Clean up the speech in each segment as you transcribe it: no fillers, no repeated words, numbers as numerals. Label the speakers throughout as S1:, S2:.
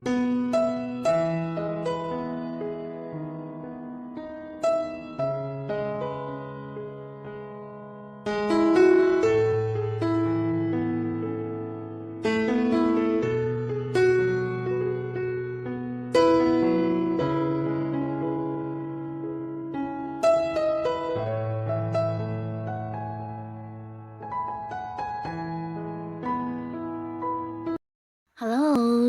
S1: Halo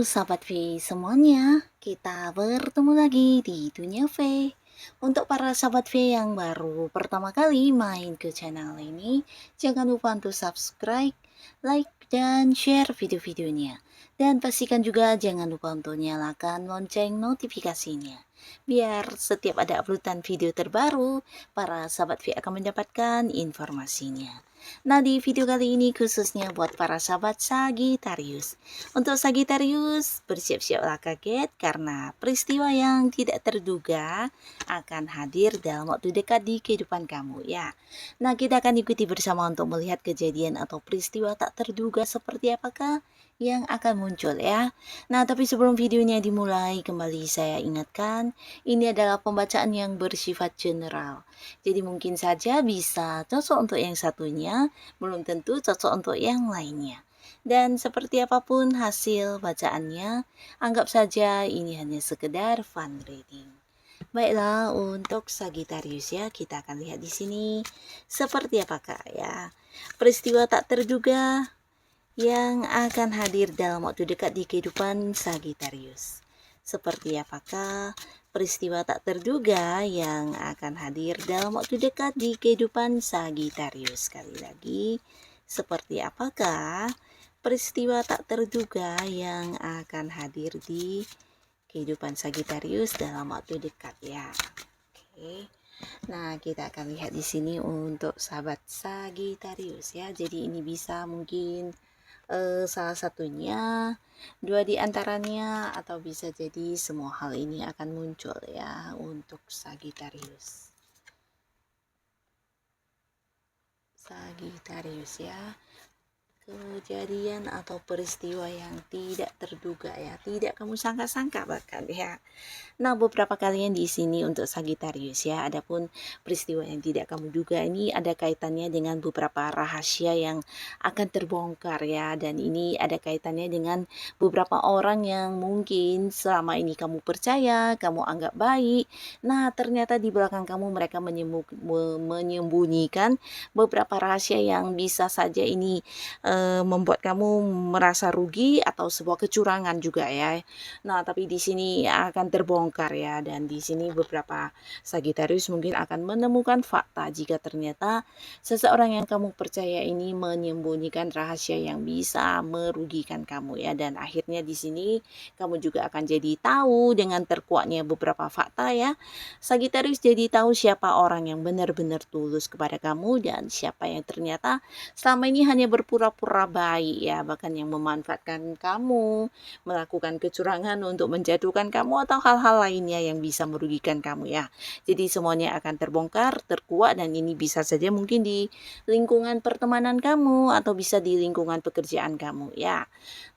S1: Sahabat V semuanya, kita bertemu lagi di Dunia V. Untuk para Sahabat V yang baru pertama kali main ke channel ini, jangan lupa untuk subscribe, like, dan share video-videonya. Dan pastikan juga jangan lupa untuk nyalakan lonceng notifikasinya. Biar setiap ada uploadan video terbaru, para Sahabat V akan mendapatkan informasinya. Nah, di video kali ini khususnya buat para sahabat Sagittarius. Untuk Sagittarius, bersiap-siaplah kaget karena peristiwa yang tidak terduga akan hadir dalam waktu dekat di kehidupan kamu ya. Nah, kita akan ikuti bersama untuk melihat kejadian atau peristiwa tak terduga seperti apakah yang akan muncul ya. Nah, tapi sebelum videonya dimulai, kembali saya ingatkan, ini adalah pembacaan yang bersifat general. Jadi mungkin saja bisa cocok untuk yang satunya, belum tentu cocok untuk yang lainnya. Dan seperti apapun hasil bacaannya, anggap saja ini hanya sekedar fun reading. Baiklah, untuk Sagittarius ya, kita akan lihat di sini seperti apakah ya peristiwa tak terduga yang akan hadir dalam waktu dekat di kehidupan Sagittarius. Seperti apakah peristiwa tak terduga yang akan hadir dalam waktu dekat di kehidupan Sagittarius? Sekali lagi, seperti apakah peristiwa tak terduga yang akan hadir di kehidupan Sagittarius dalam waktu dekat ya. Oke. Nah, kita akan lihat di sini untuk sahabat Sagittarius ya. Jadi ini bisa mungkin salah satunya, dua di antaranya, atau bisa jadi semua hal ini akan muncul ya untuk Sagittarius. Sagittarius ya. Kejadian atau peristiwa yang tidak terduga ya, tidak kamu sangka-sangka bahkan ya. Nah, beberapa kalian di sini untuk Sagittarius ya, adapun peristiwa yang tidak kamu duga ini ada kaitannya dengan beberapa rahasia yang akan terbongkar ya, dan ini ada kaitannya dengan beberapa orang yang mungkin selama ini kamu percaya, kamu anggap baik. Nah, ternyata di belakang kamu mereka menyembunyikan beberapa rahasia yang bisa saja ini membuat kamu merasa rugi atau sebuah kecurangan juga ya. Nah, tapi di sini akan terbongkar ya, dan di sini beberapa Sagittarius mungkin akan menemukan fakta jika ternyata seseorang yang kamu percaya ini menyembunyikan rahasia yang bisa merugikan kamu ya, dan akhirnya di sini kamu juga akan jadi tahu dengan terkuaknya beberapa fakta ya. Sagittarius jadi tahu siapa orang yang benar-benar tulus kepada kamu dan siapa yang ternyata selama ini hanya berpura-pura baik ya, bahkan yang memanfaatkan kamu, melakukan kecurangan untuk menjatuhkan kamu atau hal-hal lainnya yang bisa merugikan kamu ya. Jadi semuanya akan terbongkar, terkuak, dan ini bisa saja mungkin di lingkungan pertemanan kamu atau bisa di lingkungan pekerjaan kamu ya.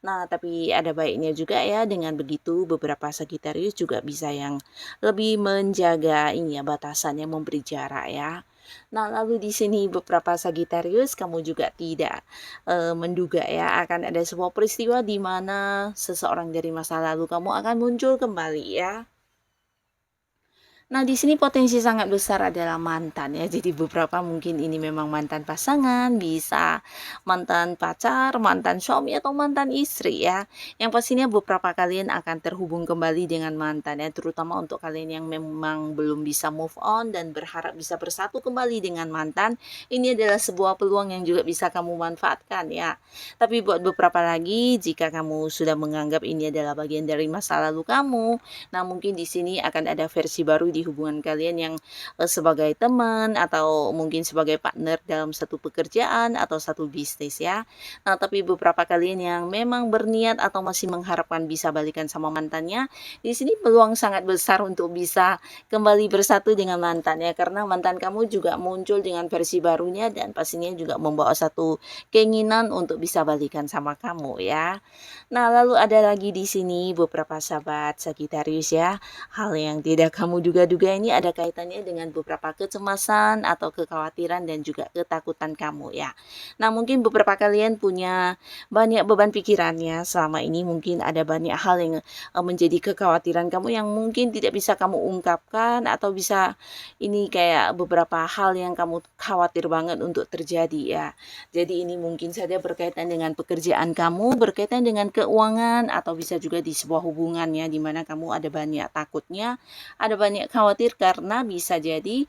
S1: Nah, tapi ada baiknya juga ya, dengan begitu beberapa Sagittarius juga bisa yang lebih menjaga ini ya, batasannya, memberi jarak ya. Nah, lalu di sini beberapa Sagittarius kamu juga tidak menduga ya akan ada sebuah peristiwa di mana seseorang dari masa lalu kamu akan muncul kembali ya. Nah, di sini potensi sangat besar adalah mantan ya. Jadi beberapa mungkin ini memang mantan pasangan, bisa mantan pacar, mantan suami, atau mantan istri ya. Yang pastinya beberapa kalian akan terhubung kembali dengan mantan ya, terutama untuk kalian yang memang belum bisa move on dan berharap bisa bersatu kembali dengan mantan. Ini adalah sebuah peluang yang juga bisa kamu manfaatkan ya. Tapi buat beberapa lagi, jika kamu sudah menganggap ini adalah bagian dari masa lalu kamu, nah mungkin di sini akan ada versi baru di hubungan kalian yang sebagai teman atau mungkin sebagai partner dalam satu pekerjaan atau satu bisnis ya. Nah, tapi beberapa kalian yang memang berniat atau masih mengharapkan bisa balikan sama mantannya, di sini peluang sangat besar untuk bisa kembali bersatu dengan mantannya karena mantan kamu juga muncul dengan versi barunya dan pastinya juga membawa satu keinginan untuk bisa balikan sama kamu ya. Nah, lalu ada lagi di sini beberapa sahabat Sagittarius ya, hal yang tidak kamu duga-duga ini ada kaitannya dengan beberapa kecemasan atau kekhawatiran dan juga ketakutan kamu ya. Nah, mungkin beberapa kalian punya banyak beban pikirannya selama ini, mungkin ada banyak hal yang menjadi kekhawatiran kamu yang mungkin tidak bisa kamu ungkapkan atau bisa ini kayak beberapa hal yang kamu khawatir banget untuk terjadi ya. Jadi ini mungkin saja berkaitan dengan pekerjaan kamu, berkaitan dengan keuangan, atau bisa juga di sebuah hubungan ya, di mana kamu ada banyak takutnya, ada banyak khawatir karena bisa jadi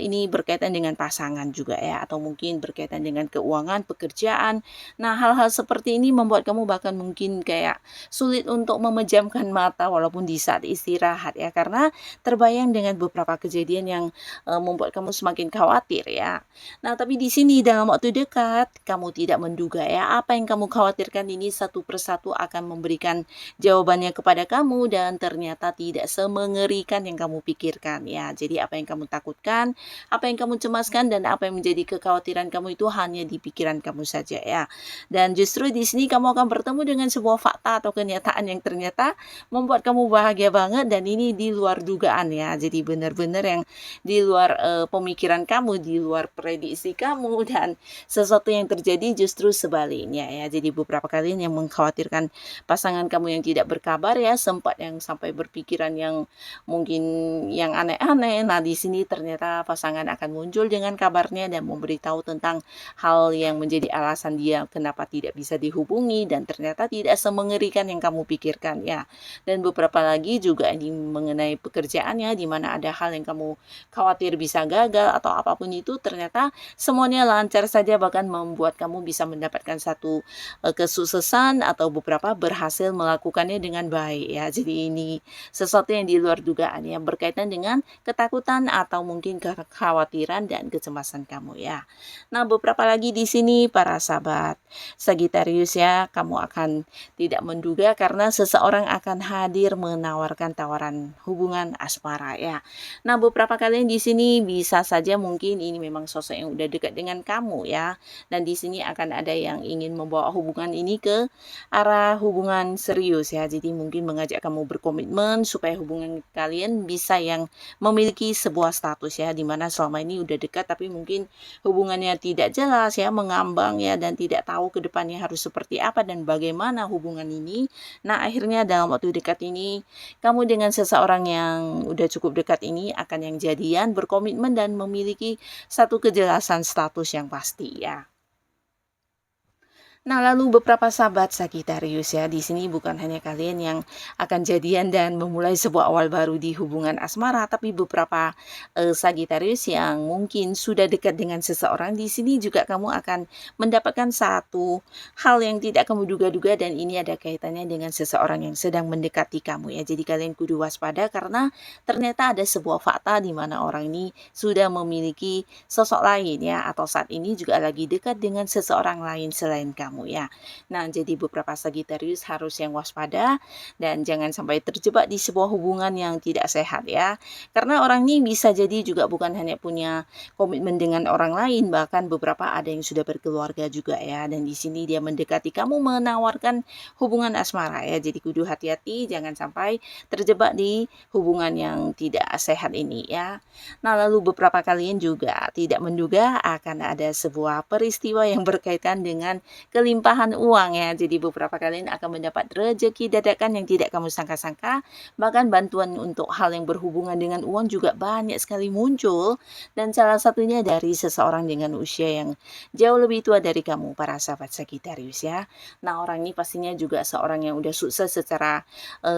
S1: ini berkaitan dengan pasangan juga ya, atau mungkin berkaitan dengan keuangan, pekerjaan. Nah, hal-hal seperti ini membuat kamu bahkan mungkin kayak sulit untuk memejamkan mata walaupun di saat istirahat ya, karena terbayang dengan beberapa kejadian yang membuat kamu semakin khawatir ya. Nah, tapi di sini dalam waktu dekat, kamu tidak menduga ya, apa yang kamu khawatirkan ini satu persatu akan memberikan jawabannya kepada kamu dan ternyata tidak semengerikan yang kamu pikirkan ya. Jadi apa yang kamu takutkan, apa yang kamu cemaskan dan apa yang menjadi kekhawatiran kamu itu hanya di pikiran kamu saja ya. Dan justru di sini kamu akan bertemu dengan sebuah fakta atau kenyataan yang ternyata membuat kamu bahagia banget dan ini di luar dugaan ya. Jadi benar-benar yang di luar pemikiran kamu, di luar prediksi kamu, dan sesuatu yang terjadi justru sebaliknya ya. Jadi beberapa kalian yang mengkhawatirkan pasangan kamu yang tidak berkabar ya, sempat yang sampai berpikiran yang mungkin yang aneh-aneh. Nah, di sini ternyata pasangan akan muncul dengan kabarnya dan memberitahu tentang hal yang menjadi alasan dia kenapa tidak bisa dihubungi dan ternyata tidak semengerikan yang kamu pikirkan ya. Dan beberapa lagi juga ini mengenai pekerjaannya, di mana ada hal yang kamu khawatir bisa gagal atau apapun itu, ternyata semuanya lancar saja, bahkan membuat kamu bisa mendapatkan satu kesuksesan atau beberapa berhasil melakukannya dengan baik ya. Jadi ini sesuatu yang di luar dugaan ya, berkaitan dengan ketakutan atau mungkin kekhawatiran dan kecemasan kamu ya. Nah, beberapa lagi di sini para sahabat Sagittarius ya, kamu akan tidak menduga karena seseorang akan hadir menawarkan tawaran hubungan asmara ya. Nah, beberapa kalian di sini bisa saja mungkin ini memang sosok yang udah dekat dengan kamu ya. Dan di sini akan ada yang ingin membawa hubungan ini ke arah hubungan serius ya. Jadi mungkin mengajak kamu berkomitmen supaya hubungan kalian bisa yang memiliki sebuah status ya, dimana selama ini udah dekat tapi mungkin hubungannya tidak jelas ya, mengambang ya, dan tidak tahu ke depannya harus seperti apa dan bagaimana hubungan ini. Nah, akhirnya dalam waktu dekat ini kamu dengan seseorang yang udah cukup dekat ini akan yang jadian, berkomitmen dan memiliki satu kejelasan status yang pasti ya. Nah, lalu beberapa sahabat Sagittarius ya, di sini bukan hanya kalian yang akan jadian dan memulai sebuah awal baru di hubungan asmara, tapi beberapa Sagittarius yang mungkin sudah dekat dengan seseorang, di sini juga kamu akan mendapatkan satu hal yang tidak kamu duga-duga dan ini ada kaitannya dengan seseorang yang sedang mendekati kamu ya. Jadi kalian kudu waspada karena ternyata ada sebuah fakta di mana orang ini sudah memiliki sosok lain ya, atau saat ini juga lagi dekat dengan seseorang lain selain kamu ya. Nah, jadi beberapa Sagittarius harus yang waspada dan jangan sampai terjebak di sebuah hubungan yang tidak sehat ya. Karena orang ini bisa jadi juga bukan hanya punya komitmen dengan orang lain, bahkan beberapa ada yang sudah berkeluarga juga ya. Dan di sini dia mendekati kamu menawarkan hubungan asmara ya. Jadi kudu hati-hati, jangan sampai terjebak di hubungan yang tidak sehat ini ya. Nah, lalu beberapa kalian juga tidak menduga akan ada sebuah peristiwa yang berkaitan dengan kelimpahan uang ya. Jadi beberapa kalian akan mendapat rezeki dadakan yang tidak kamu sangka-sangka. Bahkan bantuan untuk hal yang berhubungan dengan uang juga banyak sekali muncul. Dan salah satunya dari seseorang dengan usia yang jauh lebih tua dari kamu, para sahabat Sagittarius ya. Nah, orang ini pastinya juga seorang yang udah sukses secara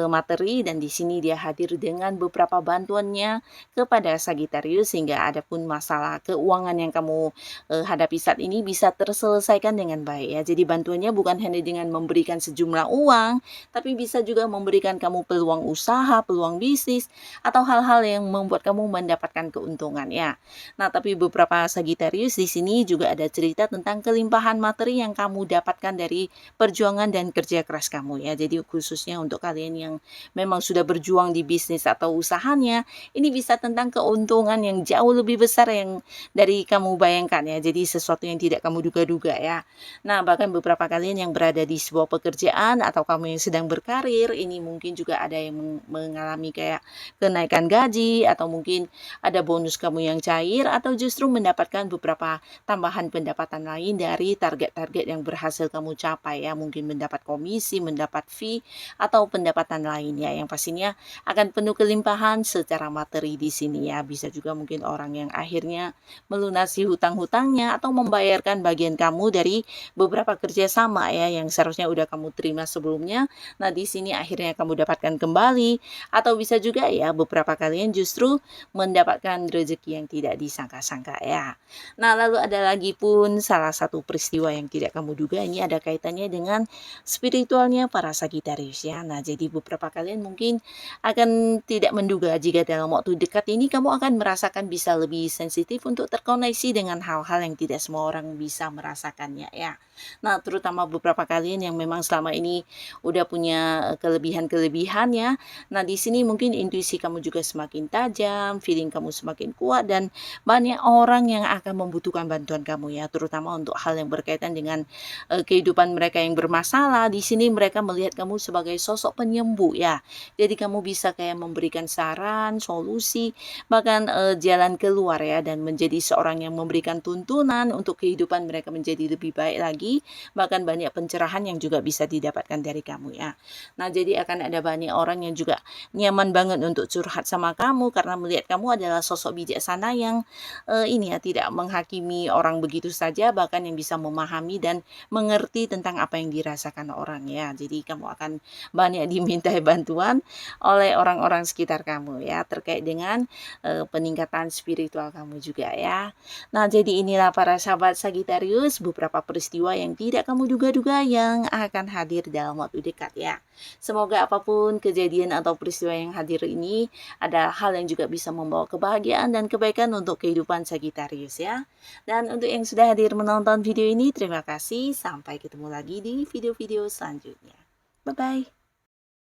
S1: materi dan di sini dia hadir dengan beberapa bantuannya kepada Sagittarius sehingga adapun masalah keuangan yang kamu hadapi saat ini bisa terselesaikan dengan baik ya. Jadi bantuannya bukan hanya dengan memberikan sejumlah uang, tapi bisa juga memberikan kamu peluang usaha, peluang bisnis, atau hal-hal yang membuat kamu mendapatkan keuntungan ya. Nah, tapi beberapa Sagittarius di sini juga ada cerita tentang kelimpahan materi yang kamu dapatkan dari perjuangan dan kerja keras kamu ya. Jadi khususnya untuk kalian yang memang sudah berjuang di bisnis atau usahanya, ini bisa tentang keuntungan yang jauh lebih besar yang dari kamu bayangkan ya. Jadi sesuatu yang tidak kamu duga-duga ya. Nah, bahkan beberapa kalian yang berada di sebuah pekerjaan atau kamu yang sedang berkarir, ini mungkin juga ada yang mengalami kayak kenaikan gaji atau mungkin ada bonus kamu yang cair atau justru mendapatkan beberapa tambahan pendapatan lain dari target-target yang berhasil kamu capai ya. Mungkin mendapat komisi, mendapat fee atau pendapatan lainnya yang pastinya akan penuh kelimpahan secara materi di sini ya. Bisa juga mungkin orang yang akhirnya melunasi hutang-hutangnya atau membayarkan bagian kamu dari beberapa kerjasama ya yang seharusnya udah kamu terima sebelumnya. Nah, di sini akhirnya kamu dapatkan kembali atau bisa juga ya beberapa kalian justru mendapatkan rezeki yang tidak disangka-sangka ya. Nah, lalu ada lagi pun salah satu peristiwa yang tidak kamu duga, ini ada kaitannya dengan spiritualnya para Sagittarius ya. Nah, jadi beberapa kalian mungkin akan tidak menduga jika dalam waktu dekat ini kamu akan merasakan bisa lebih sensitif untuk terkoneksi dengan hal-hal yang tidak semua orang bisa merasakannya ya. Nah, terutama beberapa kalian yang memang selama ini udah punya kelebihan-kelebihan ya. Nah, di sini mungkin intuisi kamu juga semakin tajam, feeling kamu semakin kuat dan banyak orang yang akan membutuhkan bantuan kamu ya, terutama untuk hal yang berkaitan dengan kehidupan mereka yang bermasalah. Di sini mereka melihat kamu sebagai sosok penyembuh ya. Jadi kamu bisa kayak memberikan saran, solusi, bahkan jalan keluar ya dan menjadi seorang yang memberikan tuntunan untuk kehidupan mereka menjadi lebih baik lagi. Bahkan banyak pencerahan yang juga bisa didapatkan dari kamu ya. Nah, jadi akan ada banyak orang yang juga nyaman banget untuk curhat sama kamu karena melihat kamu adalah sosok bijaksana yang ini ya tidak menghakimi orang begitu saja, bahkan yang bisa memahami dan mengerti tentang apa yang dirasakan orang ya. Jadi kamu akan banyak dimintai bantuan oleh orang-orang sekitar kamu ya terkait dengan peningkatan spiritual kamu juga ya. Nah, jadi inilah para sahabat Sagittarius beberapa peristiwa yang tidak kamu duga-duga yang akan hadir dalam waktu dekat ya. Semoga apapun kejadian atau peristiwa yang hadir ini adalah hal yang juga bisa membawa kebahagiaan dan kebaikan untuk kehidupan Sagittarius ya. Dan untuk yang sudah hadir menonton video ini, terima kasih. Sampai ketemu lagi di video-video selanjutnya. Bye-bye.